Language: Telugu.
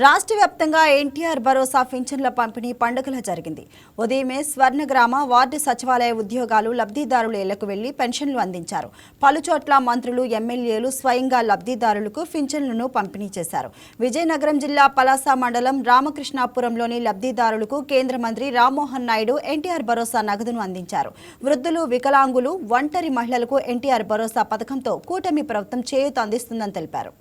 రాష్ట్ర వ్యాప్తంగా ఎన్టీఆర్ భరోసా పింఛన్ల పంపిణీ పండుగలా జరిగింది. ఉదయమే స్వర్ణగ్రామ వార్డు సచివాలయ ఉద్యోగాలు లబ్ధిదారుల ఇళ్లకు వెళ్లి పెన్షన్లు అందించారు. పలుచోట్ల మంత్రులు, ఎమ్మెల్యేలు స్వయంగా లబ్ధిదారులకు పింఛన్లను పంపిణీ చేశారు. విజయనగరం జిల్లా పలాస మండలం రామకృష్ణాపురంలోని లబ్ధిదారులకు కేంద్ర మంత్రి రామ్మోహన్ నాయుడు ఎన్టీఆర్ భరోసా నగదును అందించారు. వృద్ధులు, వికలాంగులు, ఒంటరి మహిళలకు ఎన్టీఆర్ భరోసా పథకంతో కూటమి ప్రభుత్వం చేయూత అందిస్తుందని తెలిపారు.